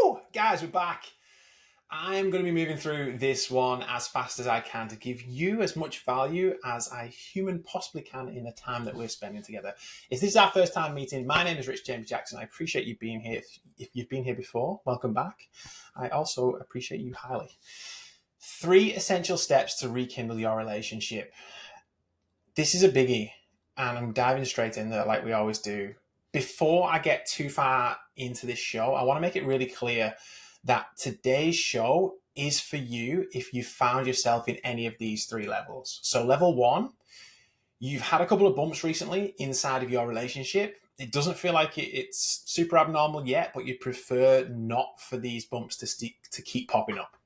Woo! Guys, we're back. I'm going to be moving through this one as fast as I can to give you as much value as I human possibly can in the time that we're spending together. If this is our first time meeting, my name is Rich James Jackson. I appreciate you being here. If you've been here before, welcome back. I also appreciate you highly. 3 essential steps to rekindle your relationship. This is a biggie, and I'm diving straight in there like we always do. Before I get too far into this show, I want to make it really clear that today's show is for you if you found yourself in any of these 3 levels. So level 1, you've had a couple of bumps recently inside of your relationship. It doesn't feel like it's super abnormal yet, but you prefer not for these bumps to keep popping up.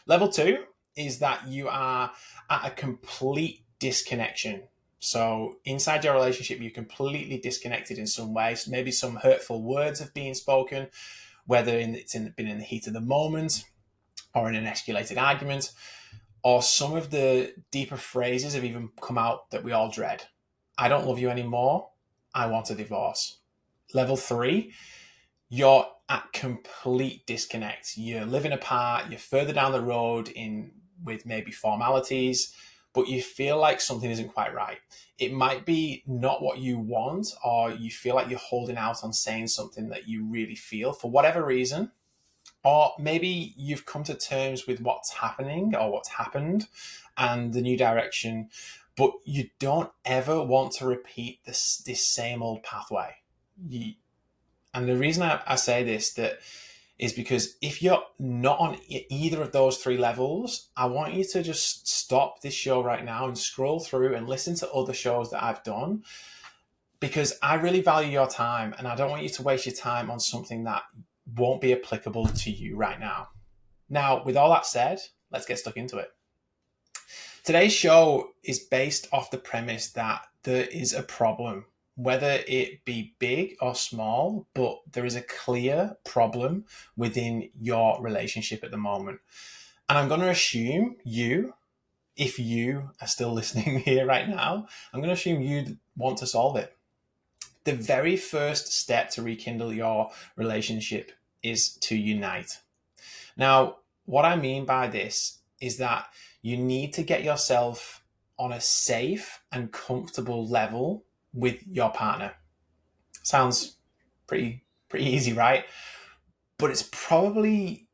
Level 2 is that you are at a complete disconnection. So inside your relationship, you're completely disconnected in some ways. Maybe some hurtful words have been spoken, whether it's been in the heat of the moment or in an escalated argument, or some of the deeper phrases have even come out that we all dread. I don't love you anymore. I want a divorce. Level 3, you're at complete disconnect. You're living apart. You're further down the road with maybe formalities, but you feel like something isn't quite right. It might be not what you want, or you feel like you're holding out on saying something that you really feel for whatever reason. Or maybe you've come to terms with what's happening or what's happened and the new direction, but you don't ever want to repeat this same old pathway. And the reason I say this is because if you're not on either of those 3 levels, I want you to just stop this show right now and scroll through and listen to other shows that I've done, because I really value your time and I don't want you to waste your time on something that won't be applicable to you right now. Now, with all that said, let's get stuck into it. Today's show is based off the premise that there is a problem, whether it be big or small, but there is a clear problem within your relationship at the moment. And I'm going to assume if you are still listening here right now, I'm going to assume you want to solve it. The very first step to rekindle your relationship is to unite. Now, what I mean by this is that you need to get yourself on a safe and comfortable level with your partner. Sounds pretty easy, right? But it's probably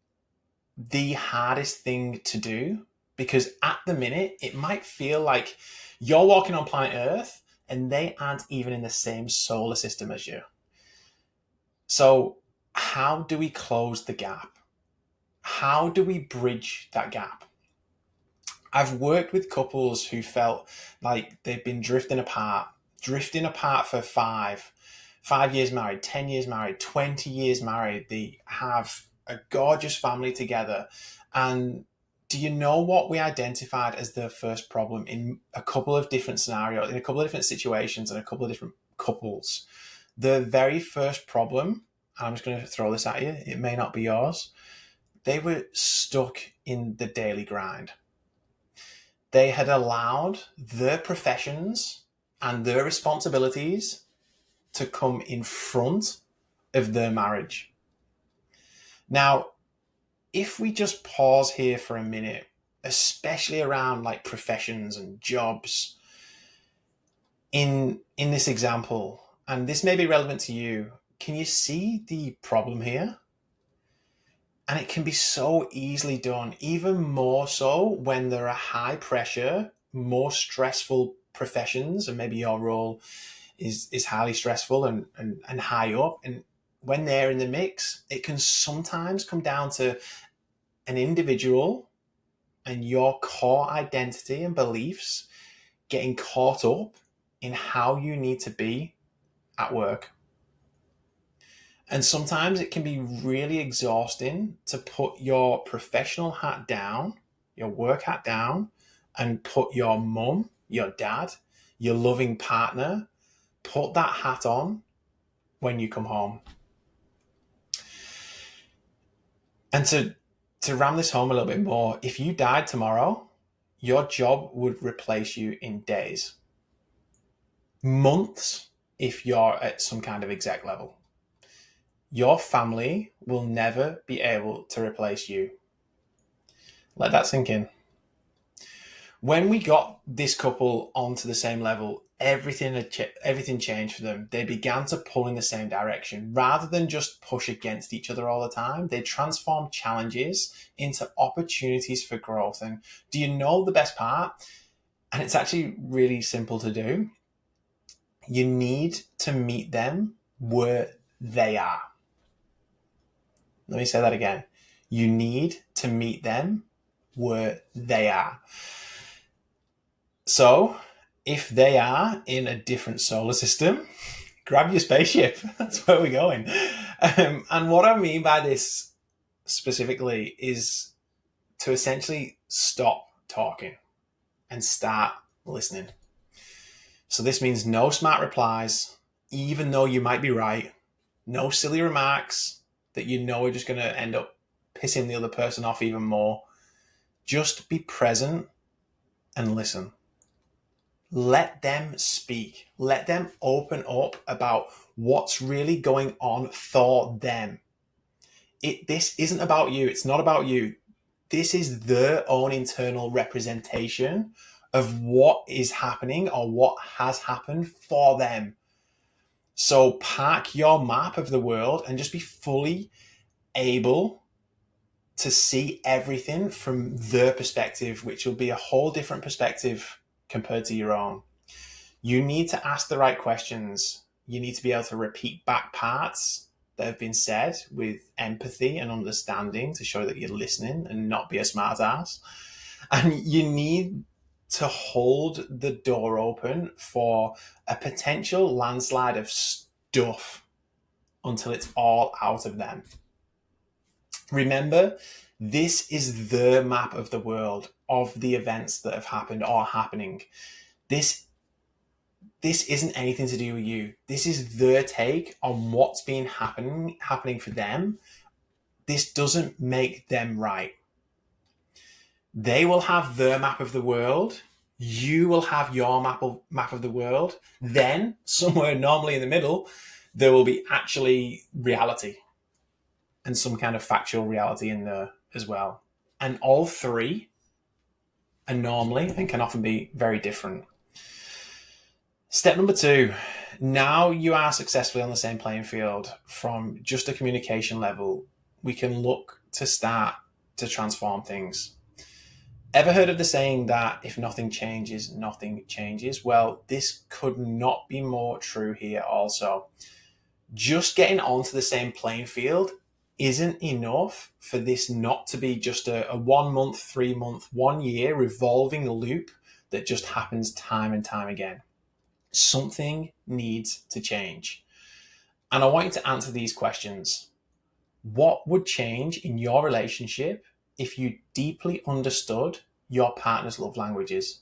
the hardest thing to do, because at the minute, it might feel like you're walking on planet Earth and they aren't even in the same solar system as you. So how do we close the gap? How do we bridge that gap? I've worked with couples who felt like they've been drifting apart for 5 years married, 10 years married, 20 years married. They have a gorgeous family together. And do you know what we identified as the first problem in a couple of different scenarios, in a couple of different situations and a couple of different couples? The very first problem, I'm just going to throw this at you, it may not be yours. They were stuck in the daily grind. They had allowed their professions and their responsibilities to come in front of their marriage. Now, if we just pause here for a minute, especially around like professions and jobs, in this example, and this may be relevant to you, can you see the problem here? And it can be so easily done, even more so when there are high pressure, more stressful professions, and maybe your role is highly stressful and high up. And when they're in the mix, it can sometimes come down to an individual and your core identity and beliefs getting caught up in how you need to be at work. And sometimes it can be really exhausting to put your professional hat down, your work hat down, and put your mum, your dad, your loving partner, put that hat on when you come home. And to ram this home a little bit more, if you died tomorrow, your job would replace you in days, months if you're at some kind of exec level. Your family will never be able to replace you. Let that sink in. When we got this couple onto the same level, everything changed for them. They began to pull in the same direction. Rather than just push against each other all the time, they transformed challenges into opportunities for growth. And do you know the best part? And it's actually really simple to do. You need to meet them where they are. Let me say that again. You need to meet them where they are. So, if they are in a different solar system, grab your spaceship. That's where we're going. And what I mean by this specifically is to essentially stop talking and start listening. So this means no smart replies, even though you might be right. No silly remarks that you know are just going to end up pissing the other person off even more. Just be present and listen. Let them speak. Let them open up about what's really going on for them. This isn't about you. It's not about you. This is their own internal representation of what is happening or what has happened for them. So park your map of the world and just be fully able to see everything from their perspective, which will be a whole different perspective compared to your own. You need to ask the right questions. You need to be able to repeat back parts that have been said with empathy and understanding to show that you're listening and not be a smart ass. And you need to hold the door open for a potential landslide of stuff until it's all out of them. Remember, this is the map of the world, of the events that have happened or are happening. This isn't anything to do with you. This is their take on what's been happening for them. This doesn't make them right. They will have their map of the world. You will have your map of the world. Then, somewhere normally in the middle, there will be actually reality and some kind of factual reality in there as well. And all three are normally and can often be very different. Step number 2, now you are successfully on the same playing field from just a communication level, we can look to start to transform things. Ever heard of the saying that if nothing changes, nothing changes? Well, this could not be more true here also. Just getting onto the same playing field isn't enough for this not to be just a 1 month, 3 month, 1 year revolving loop that just happens time and time again. Something needs to change. And I want you to answer these questions. What would change in your relationship if you deeply understood your partner's love languages?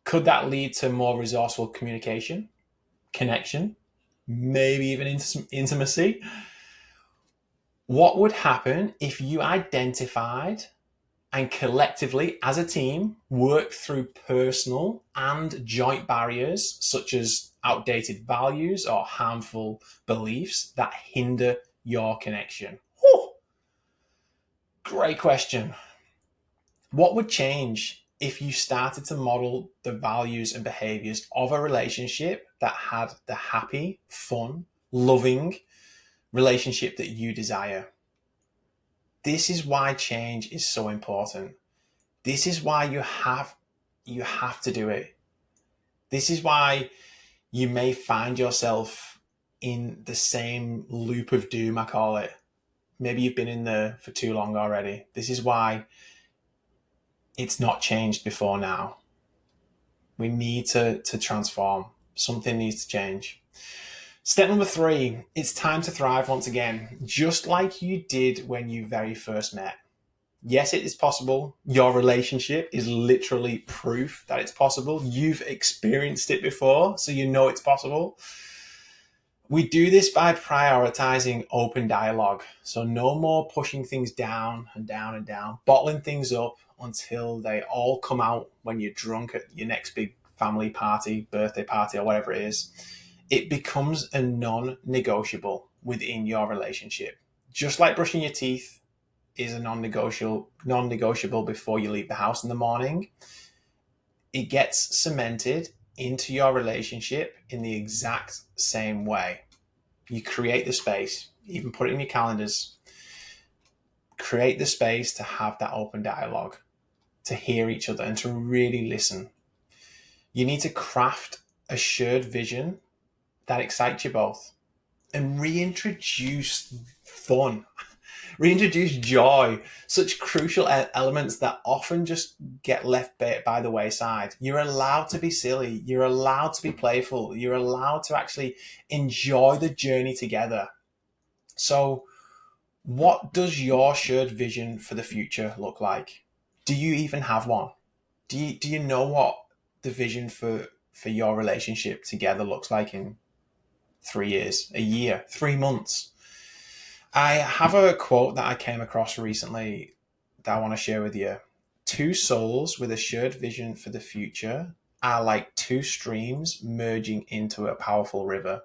Could that lead to more resourceful communication, connection, maybe even intimacy? What would happen if you identified and collectively as a team worked through personal and joint barriers such as outdated values or harmful beliefs that hinder your connection? Whew. Great question. What would change if you started to model the values and behaviors of a relationship that had the happy, fun, loving relationship that you desire? This is why change is so important. This is why you have to do it. This is why you may find yourself in the same loop of doom, I call it. Maybe you've been in there for too long already. This is why it's not changed before now. We need to transform. Something needs to change. Step number 3, it's time to thrive once again, just like you did when you very first met. Yes, it is possible. Your relationship is literally proof that it's possible. You've experienced it before, so you know it's possible. We do this by prioritizing open dialogue. So no more pushing things down and down and down, bottling things up until they all come out when you're drunk at your next big family party, birthday party, or whatever it is. It becomes a non-negotiable. within your relationship. Just like brushing your teeth is a non-negotiable before you leave the house in the morning, it gets cemented into your relationship in the exact same way. You create the space, even put it in your calendars, create the space to have that open dialogue, to hear each other and to really listen. You need to craft a shared vision that excites you both and reintroduce fun, reintroduce joy, such crucial elements that often just get left by the wayside. You're allowed to be silly. You're allowed to be playful. You're allowed to actually enjoy the journey together. So what does your shared vision for the future look like? Do you even have one? Do you know what the vision for your relationship together looks like in 3 years, a year, 3 months? I have a quote that I came across recently that I want to share with you. Two souls with a shared vision for the future are like two streams merging into a powerful river.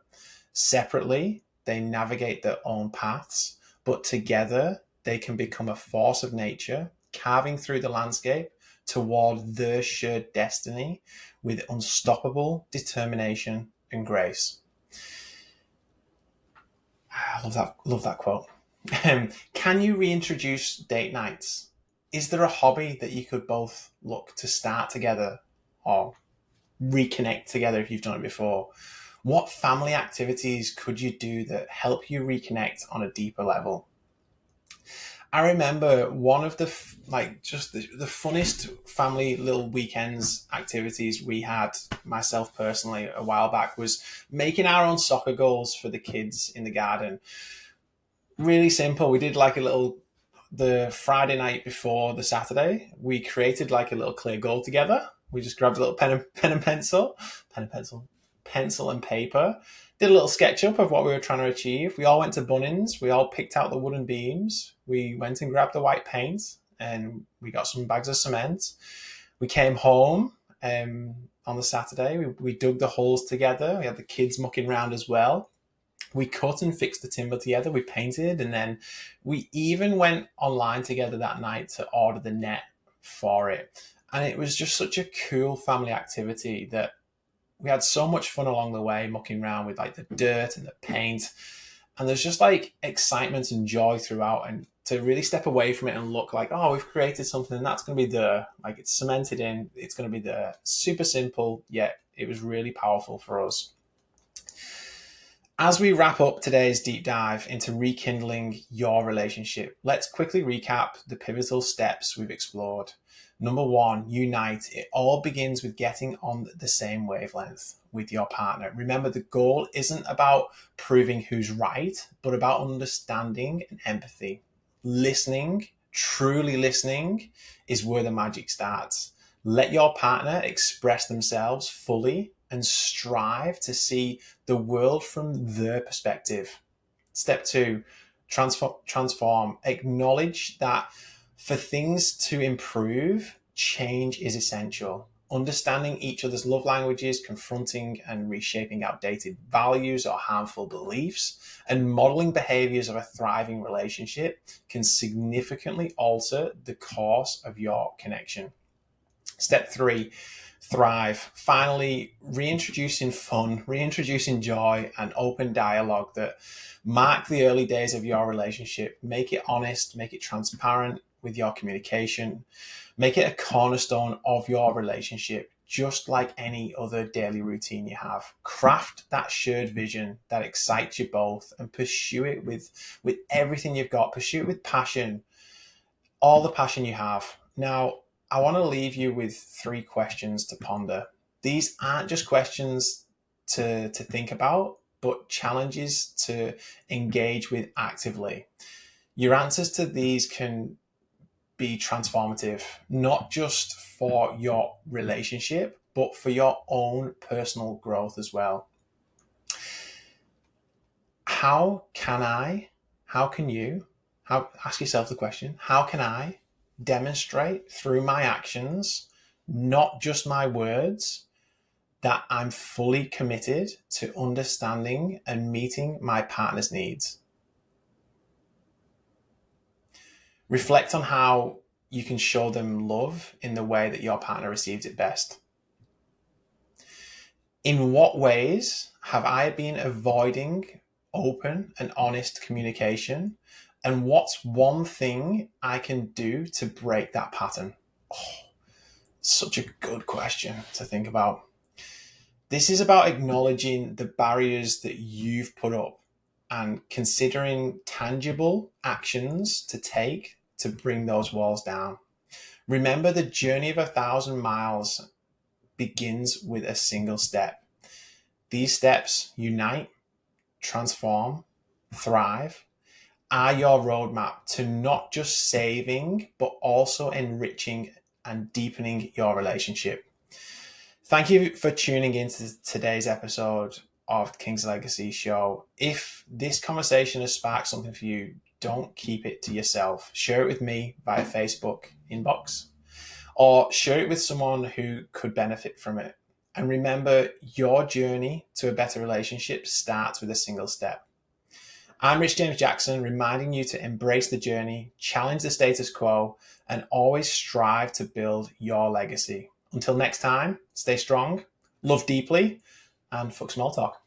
Separately, they navigate their own paths, but together they can become a force of nature, carving through the landscape toward their shared destiny with unstoppable determination and grace. I love that quote. Can you reintroduce date nights? Is there a hobby that you could both look to start together or reconnect together if you've done it before? What family activities could you do that help you reconnect on a deeper level? I remember one of the funnest family little weekends activities we had, myself personally, a while back, was making our own soccer goals for the kids in the garden. Really simple. We did the Friday night before the Saturday, we created like a little clear goal together. We just grabbed a little pen and pencil and paper, did a little sketch up of what we were trying to achieve. We all went to Bunnings. We all picked out the wooden beams. We went and grabbed the white paint and we got some bags of cement. We came home on the Saturday. We dug the holes together. We had the kids mucking around as well. We cut and fixed the timber together. We painted, and then we even went online together that night to order the net for it. And it was just such a cool family activity that we had so much fun along the way, mucking around with like the dirt and the paint. And there's just like excitement and joy throughout, and to really step away from it and look like, oh, we've created something and that's going to be there. Like it's cemented in, it's going to be there. Super simple, yet it was really powerful for us. As we wrap up today's deep dive into rekindling your relationship, let's quickly recap the pivotal steps we've explored. Number 1, unite. It all begins with getting on the same wavelength with your partner. Remember, the goal isn't about proving who's right, but about understanding and empathy. Listening, truly listening, is where the magic starts. Let your partner express themselves fully and strive to see the world from their perspective. Step 2, transform. Acknowledge that for things to improve, change is essential. Understanding each other's love languages, confronting and reshaping outdated values or harmful beliefs, and modeling behaviors of a thriving relationship can significantly alter the course of your connection. Step 3, thrive. Finally, reintroducing fun, reintroducing joy and open dialogue that mark the early days of your relationship. Make it honest, make it transparent with your communication. Make it a cornerstone of your relationship, just like any other daily routine you have. Craft that shared vision that excites you both and pursue it with everything you've got. Pursue it with passion, all the passion you have. Now, I want to leave you with 3 questions to ponder. These aren't just questions to think about, but challenges to engage with actively. Your answers to these can be transformative, not just for your relationship, but for your own personal growth as well. Ask yourself the question, how can I demonstrate through my actions, not just my words, that I'm fully committed to understanding and meeting my partner's needs. Reflect on how you can show them love in the way that your partner receives it best. In what ways have I been avoiding open and honest communication? And what's one thing I can do to break that pattern? Oh, such a good question to think about. This is about acknowledging the barriers that you've put up and considering tangible actions to take to bring those walls down. Remember, the journey of 1,000 miles begins with a single step. These steps unite, transform, thrive, are your roadmap to not just saving, but also enriching and deepening your relationship. Thank you for tuning into today's episode of King's Legacy Show. If this conversation has sparked something for you, don't keep it to yourself. Share it with me via Facebook inbox, or share it with someone who could benefit from it. And remember, your journey to a better relationship starts with a single step. I'm Rich James Jackson, reminding you to embrace the journey, challenge the status quo, and always strive to build your legacy. Until next time, stay strong, love deeply, and fuck small talk.